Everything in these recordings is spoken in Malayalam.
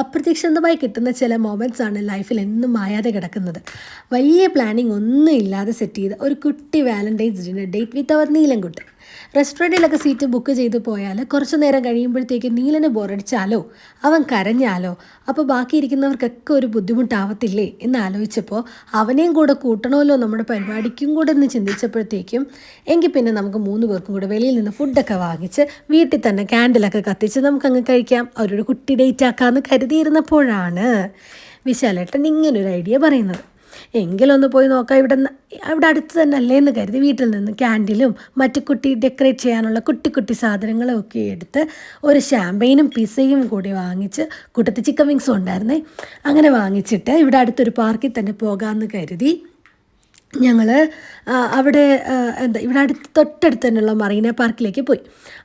അപ്രതീക്ഷിതമായി കിട്ടുന്ന ചില മൊമെൻറ്റ്സ് ആണ് ലൈഫിൽ എന്നും മായാതെ കിടക്കുന്നത്. വലിയ പ്ലാനിങ് ഒന്നും ഇല്ലാതെ സെറ്റ് ചെയ്ത ഒരു കുട്ടി വാലൻറ്റൈൻസ് ഡിന്നർ ഡേറ്റ് വിത്ത് അവർ നീലൻകുട്ടൻ. റെസ്റ്റോറൻറ്റിലൊക്കെ സീറ്റ് ബുക്ക് ചെയ്ത് പോയാൽ കുറച്ച് നേരം കഴിയുമ്പോഴത്തേക്ക് നീലന് ബോറടിച്ചാലോ അവൻ കരഞ്ഞാലോ അപ്പോൾ ബാക്കിയിരിക്കുന്നവർക്കൊക്കെ ഒരു ബുദ്ധിമുട്ടാവത്തില്ലേ എന്ന് ആലോചിച്ചപ്പോൾ അവനെയും കൂടെ കൂട്ടണമല്ലോ നമ്മുടെ പരിപാടിക്കും കൂടെ എന്ന് ചിന്തിച്ചപ്പോഴത്തേക്കും എങ്കിൽ പിന്നെ നമുക്ക് 3 പേർക്കും കൂടെ വെളിയിൽ നിന്ന് ഫുഡൊക്കെ വാങ്ങിച്ച് വീട്ടിൽ തന്നെ ക്യാൻഡിലൊക്കെ കത്തിച്ച് നമുക്കങ്ങ് കഴിക്കാം, അവരൊരു കുട്ടി ഡേറ്റ് ആക്കാമെന്ന് കരുതിയിരുന്നപ്പോഴാണ് വിശാലേട്ടൻ ഇങ്ങനൊരു ഐഡിയ പറയുന്നത്. എങ്കിലൊന്ന് പോയി നോക്കാം, ഇവിടെ അടുത്ത് തന്നെ അല്ലേ എന്ന് കരുതി വീട്ടിൽ നിന്ന് ക്യാൻഡിലും മറ്റു കുട്ടി ഡെക്കറേറ്റ് ചെയ്യാനുള്ള കുട്ടി കുട്ടി സാധനങ്ങളും ഒക്കെ എടുത്ത് ഒരു ഷാമ്പയിനും പിസയും കൂടി വാങ്ങിച്ച് കൂട്ടത്തിൽ ചിക്കൻ വിങ്സും ഉണ്ടായിരുന്നേ. അങ്ങനെ വാങ്ങിച്ചിട്ട് ഇവിടെ അടുത്തൊരു പാർക്കിൽ തന്നെ പോകാമെന്ന് കരുതി ഞങ്ങൾ അവിടെ ഇവിടെ തൊട്ടടുത്ത് തന്നെയുള്ള മറീന പാർക്കിലേക്ക് പോയി.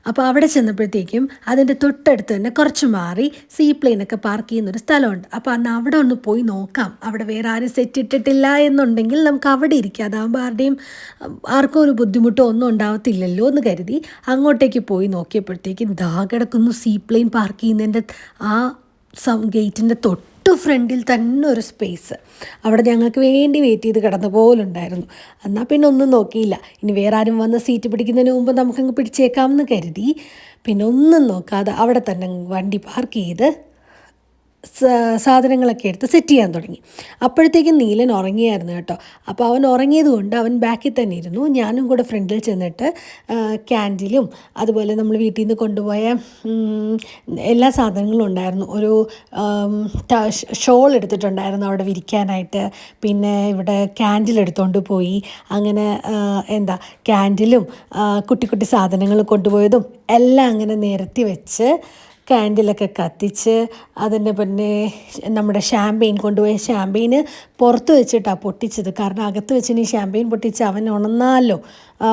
അപ്പോൾ അവിടെ ചെന്നപ്പോഴത്തേക്കും അതിൻ്റെ തൊട്ടടുത്ത് തന്നെ കുറച്ച് മാറി സീ പ്ലെയിനൊക്കെ പാർക്ക് ചെയ്യുന്നൊരു സ്ഥലമുണ്ട്. അപ്പോൾ അന്ന് അവിടെ ഒന്ന് പോയി നോക്കാം, അവിടെ വേറെ ആരും സെറ്റ് ഇട്ടിട്ടില്ല എന്നുണ്ടെങ്കിൽ നമുക്ക് അവിടെ ഇരിക്കാം, അതാകുമ്പോൾ ആർക്കും ഒരു ബുദ്ധിമുട്ടോ ഒന്നും ഉണ്ടാവത്തില്ലല്ലോ എന്ന് കരുതി അങ്ങോട്ടേക്ക് പോയി നോക്കിയപ്പോഴത്തേക്കും കിടക്കുന്നു സീ പ്ലെയിൻ പാർക്ക് ചെയ്യുന്നതിൻ്റെ ആ ഗേറ്റിൻ്റെ തൊട്ട് ഫ്രണ്ടിൽ തന്നെ ഒരു സ്പേസ്. അവിടെ ഞങ്ങൾക്ക് വേണ്ടി വെയിറ്റ് ചെയ്ത് കിടന്ന പോലുണ്ടായിരുന്നു. എന്നാൽ പിന്നെ ഒന്നും നോക്കിയില്ല, ഇനി വേറെ ആരും വന്ന് സീറ്റ് പിടിക്കുന്നതിന് മുമ്പ് നമുക്കങ്ങ് പിടിച്ചേക്കാമെന്ന് കരുതി പിന്നെ ഒന്നും നോക്കാതെ അവിടെ തന്നെ വണ്ടി പാർക്ക് ചെയ്ത് സാധനങ്ങളൊക്കെ എടുത്ത് സെറ്റ് ചെയ്യാൻ തുടങ്ങി. അപ്പോഴത്തേക്കും നീലൻ ഉറങ്ങിയായിരുന്നു കേട്ടോ. അപ്പോൾ അവൻ ഉറങ്ങിയത് കൊണ്ട് അവൻ ബാക്കിൽ തന്നെ ഇരുന്നു. ഞാനും കൂടെ ഫ്രണ്ടിൽ ചെന്നിട്ട് ക്യാൻഡിലും അതുപോലെ നമ്മൾ വീട്ടിൽ നിന്ന് കൊണ്ടുപോയ എല്ലാ സാധനങ്ങളും ഉണ്ടായിരുന്നു. ഒരു ഷോൾ എടുത്തിട്ടുണ്ടായിരുന്നു അവിടെ വിരിക്കാനായിട്ട്. പിന്നെ ഇവിടെ ക്യാൻഡിൽ എടുത്തുകൊണ്ട് പോയി. അങ്ങനെ ക്യാൻഡിലും കുട്ടി കുട്ടി സാധനങ്ങൾ കൊണ്ടുപോയതും എല്ലാം അങ്ങനെ നിരത്തി വെച്ച് ക്യാൻഡിലൊക്കെ കത്തിച്ച് അതിൻ്റെ പിന്നെ നമ്മുടെ ഷാമ്പെയിൻ കൊണ്ടുപോയ ഷാമ്പെയിന് പുറത്ത് വെച്ചിട്ടാണ് പൊട്ടിച്ചത്. കാരണം അകത്ത് വെച്ചിന് ഈ ഷാമ്പെയിൻ പൊട്ടിച്ച് അവൻ ഉണർന്നാലോ,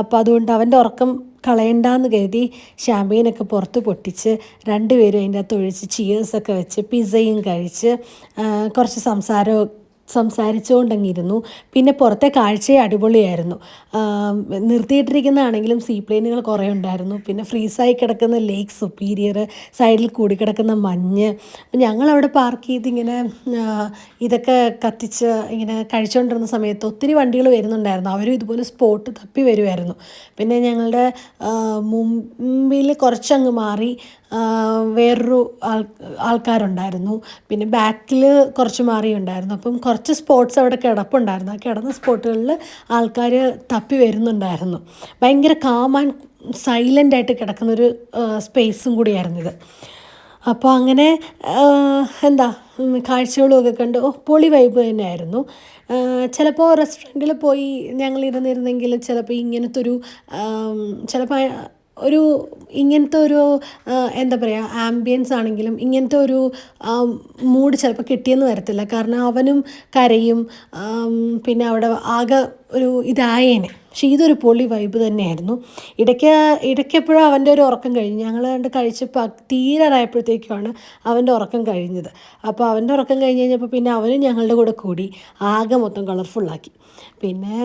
അപ്പോൾ അതുകൊണ്ട് അവൻ്റെ ഉറക്കം കളയണ്ടെന്ന് കരുതി ഷാമ്പെയിനൊക്കെ പുറത്ത് പൊട്ടിച്ച് 2 പേരും അതിൻ്റെ അകത്ത് ഒഴിച്ച് ചിയേഴ്സൊക്കെ വെച്ച് പിസയും കഴിച്ച് കുറച്ച് സംസാരിച്ചുകൊണ്ടങ്ങിരുന്നു. പിന്നെ പുറത്തെ കാഴ്ചയെ അടിപൊളിയായിരുന്നു. നിർത്തിയിട്ടിരിക്കുന്നതാണെങ്കിലും സീ പ്ലെയിനുകൾ കുറേ ഉണ്ടായിരുന്നു. പിന്നെ ഫ്രീസായി കിടക്കുന്ന ലേക്ക് സുപ്പീരിയർ, സൈഡിൽ കൂടി കിടക്കുന്ന മഞ്ഞ്. ഞങ്ങളവിടെ പാർക്ക് ചെയ്ത് ഇങ്ങനെ ഇതൊക്കെ കത്തിച്ച് ഇങ്ങനെ കഴിച്ചുകൊണ്ടിരുന്ന സമയത്ത് ഒത്തിരി വണ്ടികൾ വരുന്നുണ്ടായിരുന്നു. അവരും ഇതുപോലെ സ്പോട്ട് തപ്പി വരുമായിരുന്നു. പിന്നെ ഞങ്ങളുടെ മുമ്പിൽ കുറച്ചങ്ങ് മാറി വേറൊരു ആൾക്കാരുണ്ടായിരുന്നു. പിന്നെ ബാക്കിൽ കുറച്ച് മാറിയുണ്ടായിരുന്നു. അപ്പം കുറച്ച് സ്പോട്ട്സ് അവിടെ കിടപ്പുണ്ടായിരുന്നു. ആ കിടന്ന സ്പോട്ടുകളിൽ ആൾക്കാർ തപ്പി വരുന്നുണ്ടായിരുന്നു. ഭയങ്കര കാം ആൻഡ് സൈലൻ്റായിട്ട് കിടക്കുന്നൊരു സ്പേസും കൂടിയായിരുന്നു ഇത്. അപ്പോൾ അങ്ങനെ കാഴ്ചകളും ഒക്കെ കണ്ട് പൊളി വൈബ് തന്നെയായിരുന്നു. ചിലപ്പോൾ റെസ്റ്റോറൻറ്റിൽ പോയി ഞങ്ങൾ ഇരുന്നിരുന്നെങ്കിൽ ചിലപ്പോൾ ഇങ്ങനത്തെ ഒരു ആംബിയൻസ് ആണെങ്കിലും ഇങ്ങനത്തെ ഒരു മൂഡ് ചിലപ്പോൾ കിട്ടിയെന്ന് വരത്തില്ല. കാരണം അവനും കരയും, പിന്നെ അവിടെ ആകെ ഒരു ഇതായേനെ. പക്ഷേ ഇതൊരു പൊളി വൈബ് തന്നെയായിരുന്നു. ഇടയ്ക്കെപ്പോഴും അവൻ്റെ ഒരു ഉറക്കം കഴിഞ്ഞു. ഞങ്ങൾ കഴിച്ചപ്പോൾ തീരാറായപ്പോഴത്തേക്കുമാണ് അവൻ്റെ ഉറക്കം കഴിഞ്ഞത്. അപ്പോൾ അവൻ്റെ ഉറക്കം കഴിഞ്ഞ് കഴിഞ്ഞപ്പോൾ പിന്നെ അവനും ഞങ്ങളുടെ കൂടെ കൂടി ആകെ മൊത്തം കളർഫുള്ളാക്കി. പിന്നെ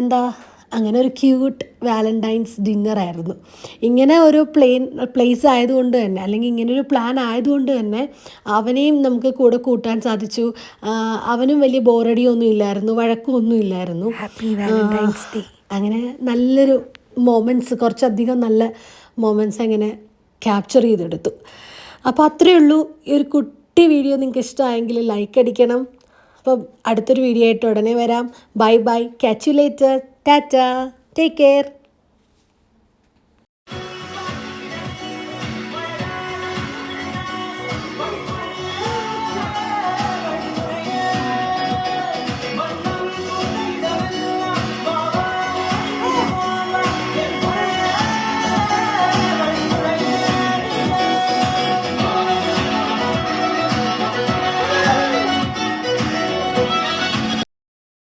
അങ്ങനെ ഒരു ക്യൂട്ട് വാലൻറ്റൈൻസ് ഡിന്നറായിരുന്നു. ഇങ്ങനെ ഒരു പ്ലേസ് ആയതുകൊണ്ട് തന്നെ, അല്ലെങ്കിൽ ഇങ്ങനെ ഒരു പ്ലാൻ ആയതുകൊണ്ട് തന്നെ അവനെയും നമുക്ക് കൂടെ കൂട്ടാൻ സാധിച്ചു. അവനും വലിയ ബോറടിയൊന്നും ഇല്ലായിരുന്നു, വഴക്കമൊന്നും ഇല്ലായിരുന്നു. Happy Valentine's day. അങ്ങനെ നല്ലൊരു മൊമെൻറ്റ്സ്, കുറച്ചധികം നല്ല മൊമെൻറ്റ്സ് അങ്ങനെ ക്യാപ്ചർ ചെയ്തെടുത്തു. അപ്പോൾ അത്രയേ ഉള്ളൂ. ഈ ഒരു കുട്ടി വീഡിയോ നിങ്ങൾക്ക് ഇഷ്ടമായെങ്കിൽ ലൈക്ക് അടിക്കണം. അപ്പം അടുത്തൊരു വീഡിയോ ആയിട്ട് ഉടനെ വരാം. Bye bye, catch you later, Tata, take care.